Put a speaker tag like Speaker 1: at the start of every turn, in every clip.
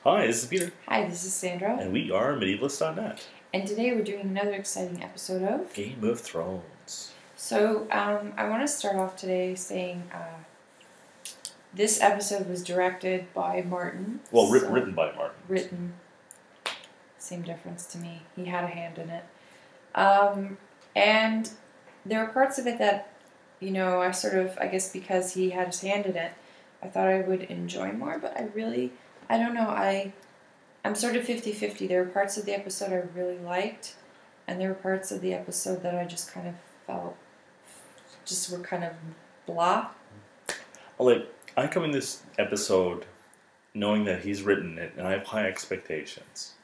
Speaker 1: Hi, this is Peter.
Speaker 2: Hi, this is Sandra.
Speaker 1: And we are Medievalist.net.
Speaker 2: And today we're doing another exciting episode of
Speaker 1: Game of Thrones.
Speaker 2: So, I want to start off today saying this episode was directed by Martin.
Speaker 1: Well, written by Martin.
Speaker 2: Written. Same difference to me. He had a hand in it. And there were parts of it that, I guess because he had his hand in it, I thought I would enjoy more, but I don't know, I'm sort of 50-50. There were parts of the episode I really liked, and there were parts of the episode that I just kind of felt just were kind of blah.
Speaker 1: Well, I come in this episode knowing that he's written it, and I have high expectations.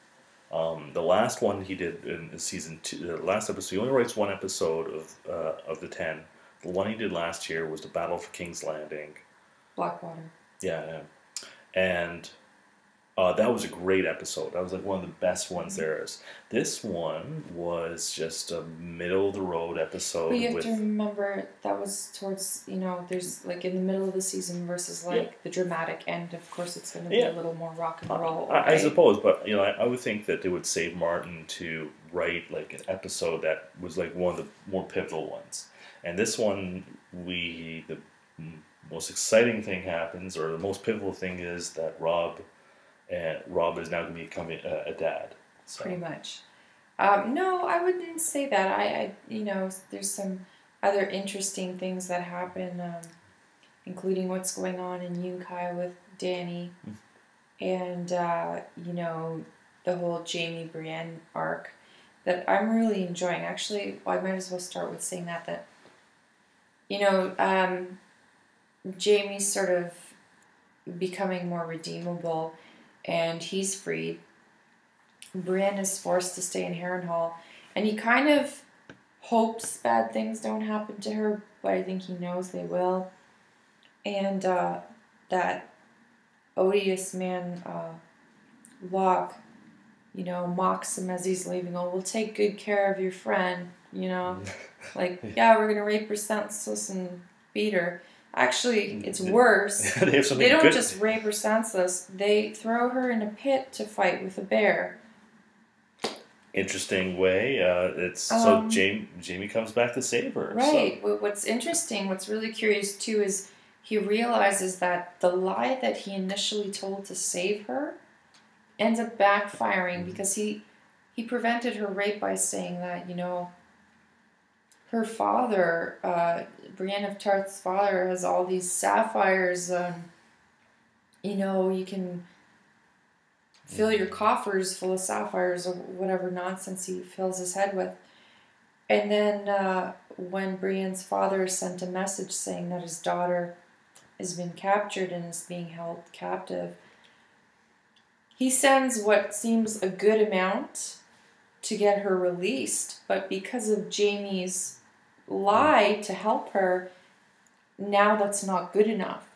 Speaker 1: The last one he did in season 2, the last episode, he only writes one episode of the 10. The one he did last year was the Battle for King's Landing.
Speaker 2: Blackwater.
Speaker 1: Yeah. And that was a great episode. That was like one of the best ones there is. This one was just a middle-of-the-road episode.
Speaker 2: But you have to remember that was towards, there's like in the middle of the season versus the dramatic end. Of course, it's going to be a little more rock and roll.
Speaker 1: Right? I suppose, but I would think that it would save Martin to write like an episode that was like one of the more pivotal ones. And this one, the most exciting thing happens, or the most pivotal thing is that Rob is now going to be becoming a dad. So.
Speaker 2: Pretty much. No, I wouldn't say that. I there's some other interesting things that happen, including what's going on in Yunkai with Danny, and the whole Jamie Brienne arc that I'm really enjoying. Actually, I might as well start with saying that Jamie's sort of becoming more redeemable, and he's freed. Brienne is forced to stay in Harrenhal, and he kind of hopes bad things don't happen to her, but I think he knows they will. And that odious man, Locke, mocks him as he's leaving. Oh, we'll take good care of your friend, Like, yeah, we're going to rape her senseless and beat her. Actually, it's worse. They don't just rape her senseless. They throw her in a pit to fight with a bear.
Speaker 1: Interesting way. So Jamie comes back to save her.
Speaker 2: Right.
Speaker 1: So.
Speaker 2: What's interesting, what's really curious too, is he realizes that the lie that he initially told to save her ends up backfiring because he prevented her rape by saying that, her father, Brienne of Tarth's father, has all these sapphires. You can fill your coffers full of sapphires or whatever nonsense he fills his head with. And then when Brienne's father sent a message saying that his daughter has been captured and is being held captive, he sends what seems a good amount to get her released, but because of Jamie's lie to help her, now that's not good enough.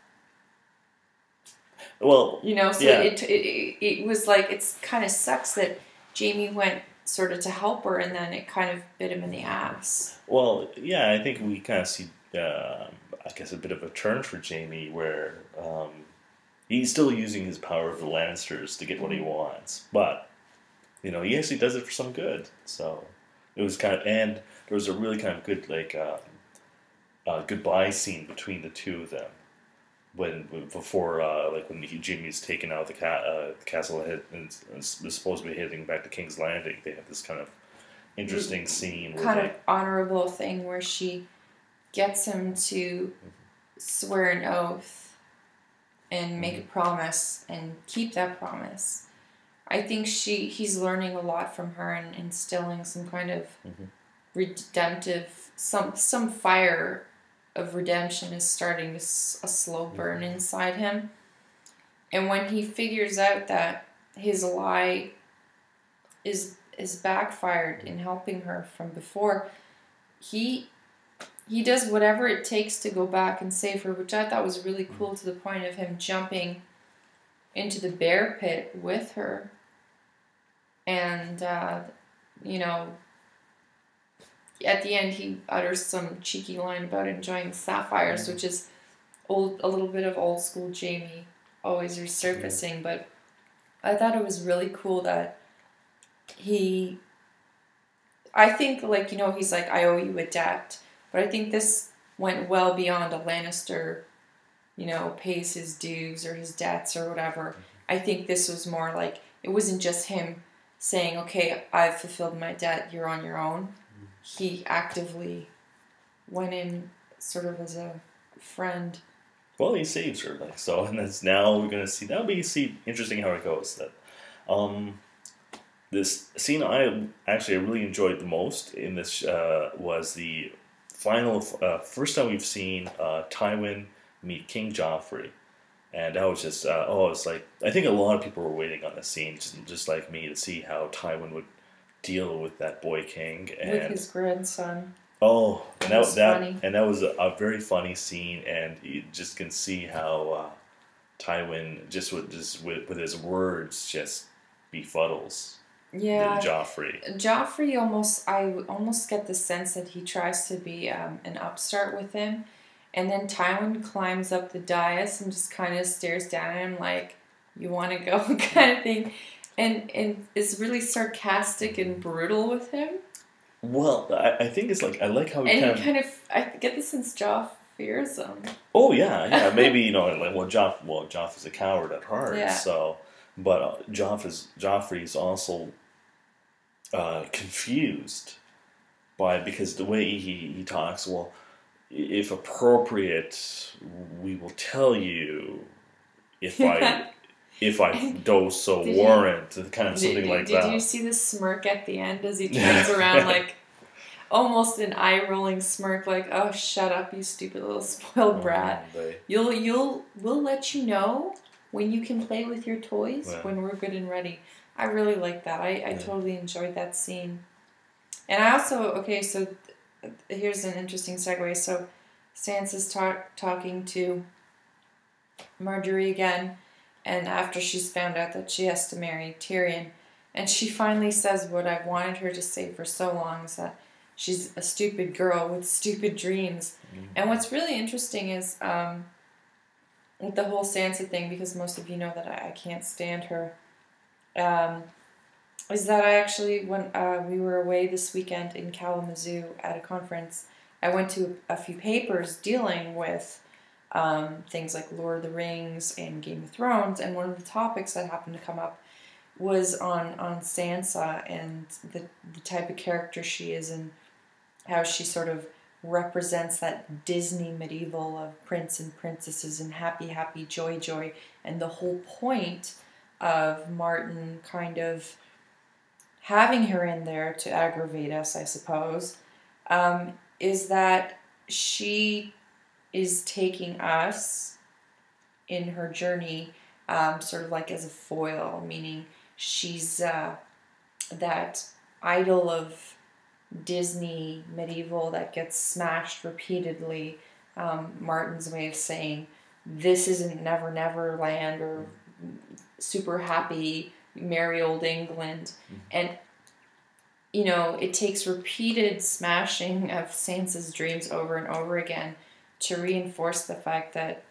Speaker 1: Well,
Speaker 2: it was like, it's kind of sucks that Jamie went sort of to help her, and then it kind of bit him in the ass.
Speaker 1: Well, yeah, I think we kind of see, I guess, a bit of a turn for Jamie where he's still using his power of the Lannisters to get what he wants, but he actually does it for some good. So it was and there was a really kind of good goodbye scene between the two of them before Jamie's taken out of the castle and is supposed to be heading back to King's Landing. They have this kind of interesting scene,
Speaker 2: honorable thing where she gets him to swear an oath and make a promise and keep that promise. I think he's learning a lot from her and instilling some kind of redemptive, some fire of redemption is starting a slow burn inside him. And when he figures out that his lie is backfired in helping her from before, he does whatever it takes to go back and save her, which I thought was really cool, to the point of him jumping into the bear pit with her. And, at the end he utters some cheeky line about enjoying the sapphires, which is a little bit of old school Jamie always resurfacing, but I thought it was really cool that I think, like, he's like, I owe you a debt. But I think this went well beyond a Lannister, pays his dues or his debts or whatever. I think this was more like, it wasn't just him saying, okay, I've fulfilled my debt, you're on your own. He actively went in sort of as a friend.
Speaker 1: Well, he saves her, like so, and that's now we're gonna see. That'll be interesting how it goes. That, this scene I really enjoyed the most in this was the final first time we've seen Tywin meet King Joffrey, and that was just it's like I think a lot of people were waiting on this scene, just like me, to see how Tywin would deal with that boy king and
Speaker 2: with his grandson.
Speaker 1: Oh, and that
Speaker 2: funny.
Speaker 1: And that was a very funny scene, and you just can see how Tywin just with his words just befuddles Joffrey.
Speaker 2: Joffrey I almost get the sense that he tries to be an upstart with him, and then Tywin climbs up the dais and just kind of stares down at him like, "You want to go?" kind of thing, and is really sarcastic and brutal with him.
Speaker 1: Well, I think it's like I like how he
Speaker 2: I get the sense Joff fears him.
Speaker 1: Oh yeah, maybe Joff is a coward at heart. Yeah. So, but Joffrey's also confused because the way he talks. Well, if appropriate, we will tell you if I do so warrant, kind of something like that.
Speaker 2: Did you see the smirk at the end as he turns around, like almost an eye-rolling smirk, like, "Oh, shut up, you stupid little spoiled brat. We'll let you know when you can play with your toys when we're good and ready." I really like that. I totally enjoyed that scene. And I also, so here's an interesting segue. So Sansa's talking to Marjorie again, and after she's found out that she has to marry Tyrion, and she finally says what I've wanted her to say for so long, is that she's a stupid girl with stupid dreams. Mm-hmm. And what's really interesting is with the whole Sansa thing, because most of you know that I can't stand her, is that I actually, when we were away this weekend in Kalamazoo at a conference, I went to a few papers dealing with things like Lord of the Rings and Game of Thrones, and one of the topics that happened to come up was on Sansa and the type of character she is and how she sort of represents that Disney medieval of prince and princesses and happy, happy, joy, joy, and the whole point of Martin kind of having her in there to aggravate us, I suppose, is that she is taking us in her journey sort of like as a foil, meaning she's that idol of Disney medieval that gets smashed repeatedly. Martin's way of saying this isn't Never Never Land or super happy merry old England. And it takes repeated smashing of Sansa's dreams over and over again to reinforce the fact that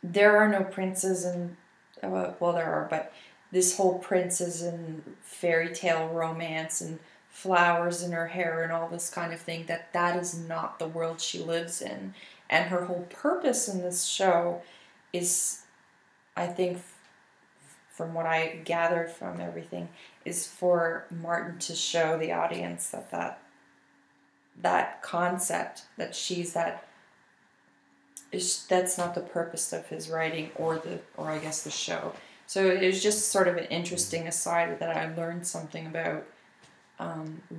Speaker 2: there are no princes and well, there are, but this whole princes and fairy tale romance and flowers in her hair and all this kind of thing, that is not the world she lives in. And her whole purpose in this show is, I think, from what I gathered from everything, is for Martin to show the audience that concept, that she's that's not the purpose of his writing or I guess the show. So it was just sort of an interesting aside that I learned something about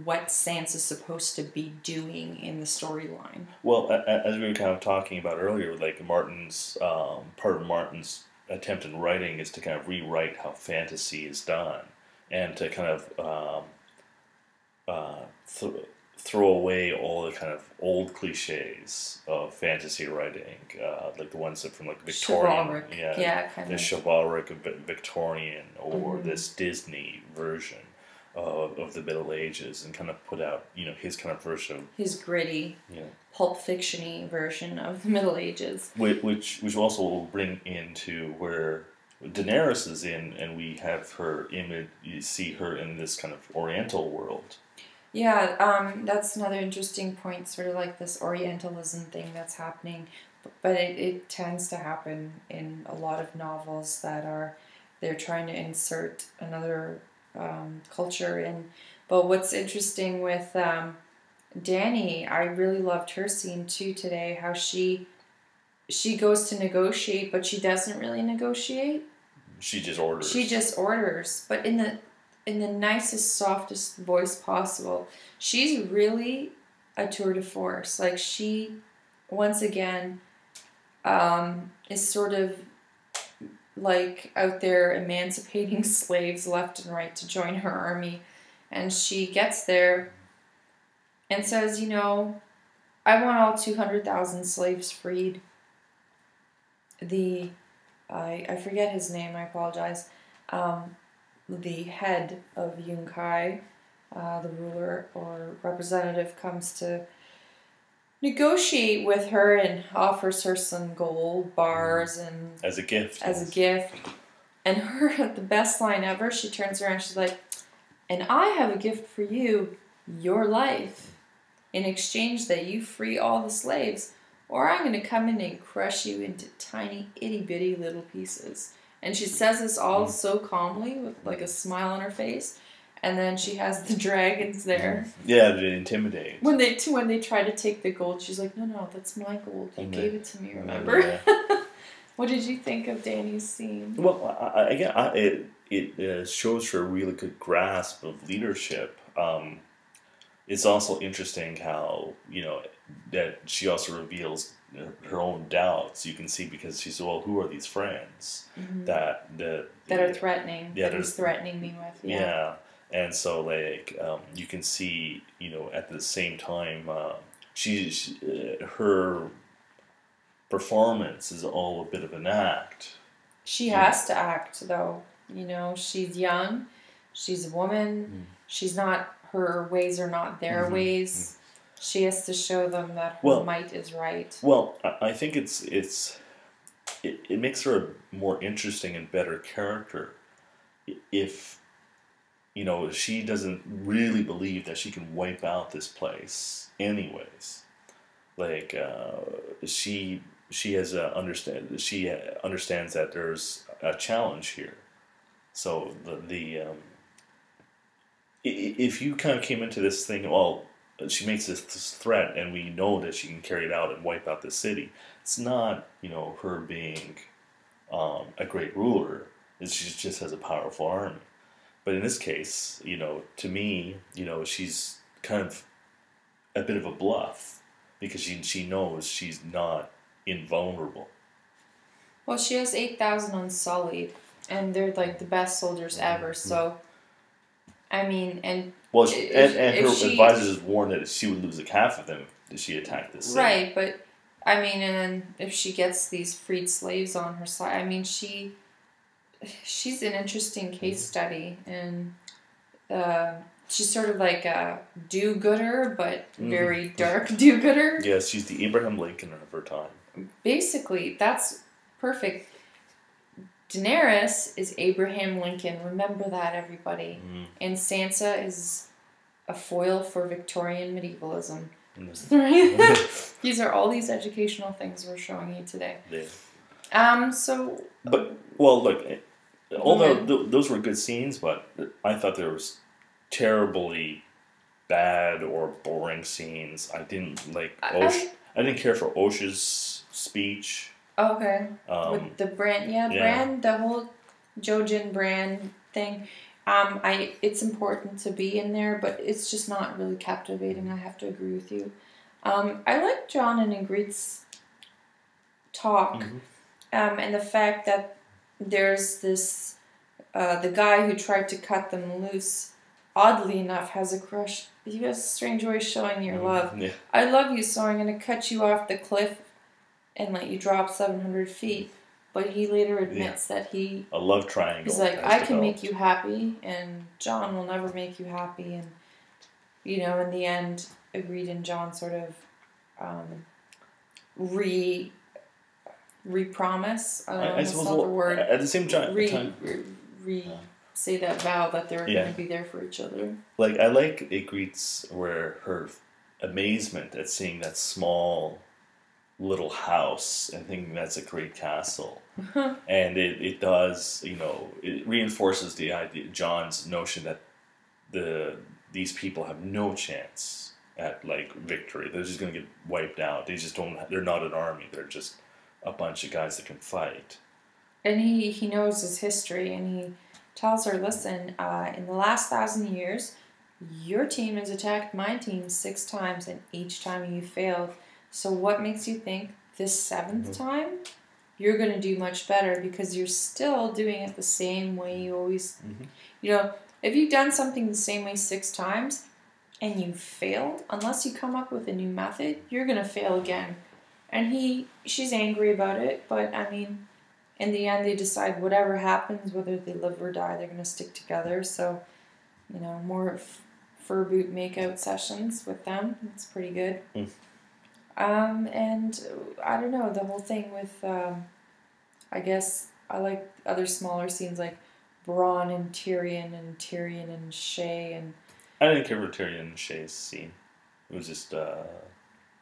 Speaker 2: what Sansa's supposed to be doing in the storyline.
Speaker 1: Well, as we were kind of talking about earlier, like Martin's part of Martin's attempt in writing is to kind of rewrite how fantasy is done and to kind of throw away all the kind of old cliches of fantasy writing, like the ones that from like Victorian,
Speaker 2: chivalric,
Speaker 1: chivalric Victorian or this Disney version of the Middle Ages, and kind of put out his kind of version,
Speaker 2: his gritty, Pulp Fiction-y version of the Middle Ages,
Speaker 1: which also will bring into where Daenerys is in, and we have her image. You see her in this kind of Oriental world.
Speaker 2: Yeah, that's another interesting point, sort of like this Orientalism thing that's happening. But it tends to happen in a lot of novels they're trying to insert another culture in. But what's interesting with Dany, I really loved her scene too today, how she goes to negotiate, but she doesn't really negotiate.
Speaker 1: She just orders.
Speaker 2: She just orders, but in the nicest, softest voice possible. She's really a tour de force. Like, she, once again, is sort of like out there emancipating slaves left and right to join her army. And she gets there and says, you know, I want all 200,000 slaves freed. I forget his name, I apologize. The head of Yunkai, the ruler or representative, comes to negotiate with her and offers her some gold bars and
Speaker 1: as a gift.
Speaker 2: And her, the best line ever, she turns around, she's like, and I have a gift for you, your life, in exchange that you free all the slaves, or I'm going to come in and crush you into tiny itty-bitty little pieces. And she says this all so calmly, with like a smile on her face. And then she has the dragons there.
Speaker 1: Yeah, to intimidate.
Speaker 2: When they try to take the gold, she's like, no, that's my gold. You gave it to me, remember?
Speaker 1: Yeah.
Speaker 2: What did you think of Dany's scene?
Speaker 1: Well, it shows her a really good grasp of leadership. It's also interesting how, that she also reveals her own doubts. You can see, because she said, well, who are these friends that
Speaker 2: are threatening? Yeah, that he's threatening me with.
Speaker 1: Yeah. And so, like, you can see, at the same time, her performance is all a bit of an act.
Speaker 2: She has to act, though. She's young, she's a woman, she's not, her ways are not their ways. She has to show them that her might is right.
Speaker 1: Well, I think it makes her a more interesting and better character if, she doesn't really believe that she can wipe out this place anyways. Like, she understands that there's a challenge here. So if you kind of came into this thing, well, she makes this threat, and we know that she can carry it out and wipe out the city. It's not, her being a great ruler. She just has a powerful army. But in this case, to me, she's kind of a bit of a bluff, because she knows she's not invulnerable.
Speaker 2: Well, she has 8,000 unsullied, and they're like the best soldiers ever. So, I mean, and
Speaker 1: well, and her advisors warned that she would lose like half of them if she attacked this city.
Speaker 2: Right, but I mean, and then if she gets these freed slaves on her side, I mean, she's an interesting case study, and she's sort of like a do-gooder, but very dark do-gooder.
Speaker 1: Yes, she's the Abraham Lincoln of her time.
Speaker 2: Basically, that's perfect. Daenerys is Abraham Lincoln. Remember that, everybody. And Sansa is a foil for Victorian medievalism. These are all these educational things we're showing you today.
Speaker 1: Yeah. But, well, look, although those were good scenes, but I thought there was terribly bad or boring scenes. I didn't like I didn't care for Osha's speech.
Speaker 2: Okay. With the Bran, Bran, the whole Jojen Bran thing. It's important to be in there, but it's just not really captivating. I have to agree with you. I like Jon and Ygritte's talk, and the fact that there's this the guy who tried to cut them loose, oddly enough, has a crush. You have a strange way of showing your love. Yeah. I love you, so I'm going to cut you off the cliff and let you drop 700 feet. But he later admits that a
Speaker 1: love triangle.
Speaker 2: He's like, I can make you happy, and Jon will never make you happy. And, in the end, Ygritte and Jon sort of re-promise. I don't know,
Speaker 1: I
Speaker 2: that's
Speaker 1: suppose
Speaker 2: not the word.
Speaker 1: at the same time,
Speaker 2: Say that vow that they're going to be there for each other.
Speaker 1: Like, I like Ygritte's where her amazement at seeing that small little house and thinking that's a great castle. And it does, it reinforces the idea, John's notion that these people have no chance at like victory. They're just going to get wiped out. They're not an army. They're just a bunch of guys that can fight.
Speaker 2: And he knows his history, and he tells her, listen, in the last 1,000 years, your team has attacked my team 6 times, and each time you failed. So what makes you think this 7th time you're going to do much better, because you're still doing it the same way you always... if you've done something the same way 6 times and you failed, unless you come up with a new method, you're going to fail again. And she's angry about it, but I mean... in the end, they decide whatever happens, whether they live or die, they're going to stick together. So, more fur boot makeout sessions with them. It's pretty good. And I don't know, the whole thing with, I guess, I like other smaller scenes like Bronn and Tyrion and Shae. And
Speaker 1: I didn't care for Tyrion and Shae's scene. It was just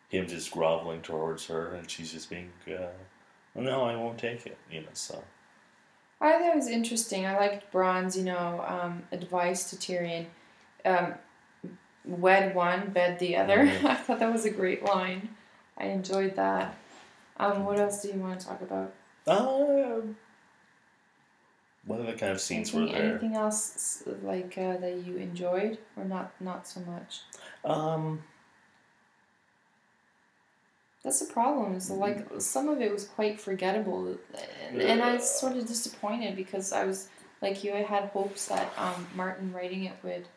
Speaker 1: him just groveling towards her, and she's just being... no, I won't take it, so.
Speaker 2: I thought it was interesting. I liked Bronn's, advice to Tyrion. Wed one, bed the other. I thought that was a great line. I enjoyed that. What else do you want to talk about?
Speaker 1: What other kind of scenes were there?
Speaker 2: Anything else like that you enjoyed, or not so much? That's the problem. Is like some of it was quite forgettable, and I was sort of disappointed because I was like you. I had hopes that Martin writing it would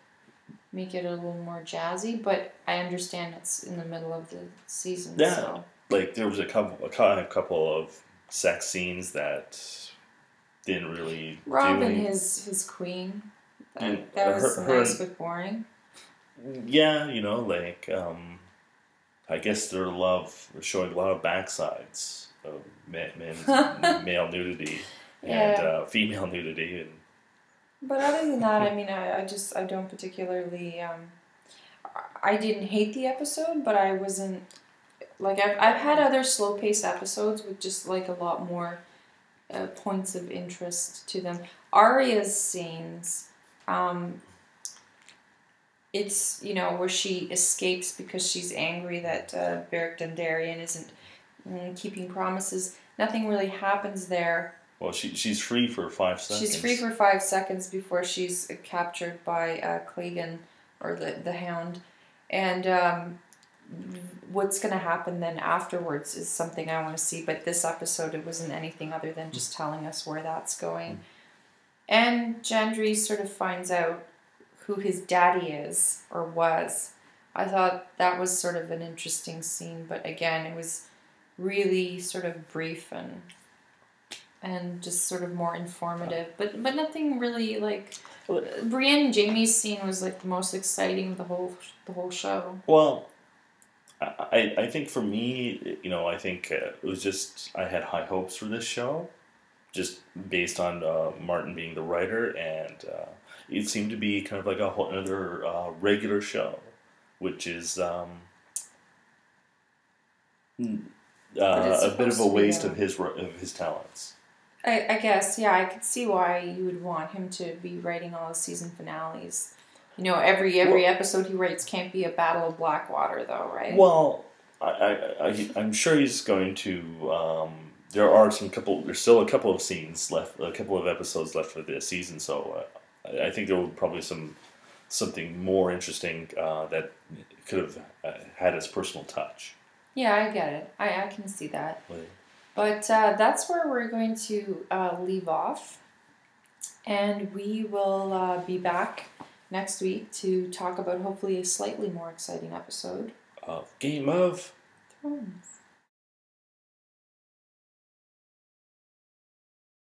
Speaker 2: make it a little more jazzy, but I understand it's in the middle of the season.
Speaker 1: Yeah,
Speaker 2: so.
Speaker 1: Like there was a couple of sex scenes that didn't really.
Speaker 2: Rob and his queen. That was nice but boring.
Speaker 1: Yeah, I guess their love was showing a lot of backsides of men's male nudity and female nudity. And
Speaker 2: but other than that, I mean, I don't particularly... I didn't hate the episode, but I wasn't... Like, I've had other slow-paced episodes with just, like, a lot more points of interest to them. Arya's scenes... It's, where she escapes because she's angry that Beric Dondarrion isn't keeping promises. Nothing really happens there.
Speaker 1: Well, she's free for 5 seconds.
Speaker 2: She's free for 5 seconds before she's captured by Clegane, or the Hound. And what's going to happen then afterwards is something I want to see. But this episode, it wasn't anything other than just telling us where that's going. And Gendry sort of finds out who his daddy is, or was. I thought that was sort of an interesting scene, but again, it was really sort of brief and just sort of more informative, but nothing really like... Brienne and Jaime's scene was like the most exciting of the whole show.
Speaker 1: Well, I think for me, I think it was just, I had high hopes for this show, just based on Martin being the writer, and it seemed to be kind of like another regular show, which is a bit of a waste of his talents.
Speaker 2: I guess, yeah, I could see why you would want him to be writing all the season finales. Every episode he writes can't be a Battle of Blackwater, though, right?
Speaker 1: Well, I'm sure he's going to. There's still a couple of scenes left, a couple of episodes left for this season, so I think there will probably something more interesting that could have had its personal touch.
Speaker 2: Yeah, I get it. I can see that.
Speaker 1: Right.
Speaker 2: But that's where we're going to leave off, and we will be back next week to talk about hopefully a slightly more exciting episode
Speaker 1: Of Game of
Speaker 2: Thrones.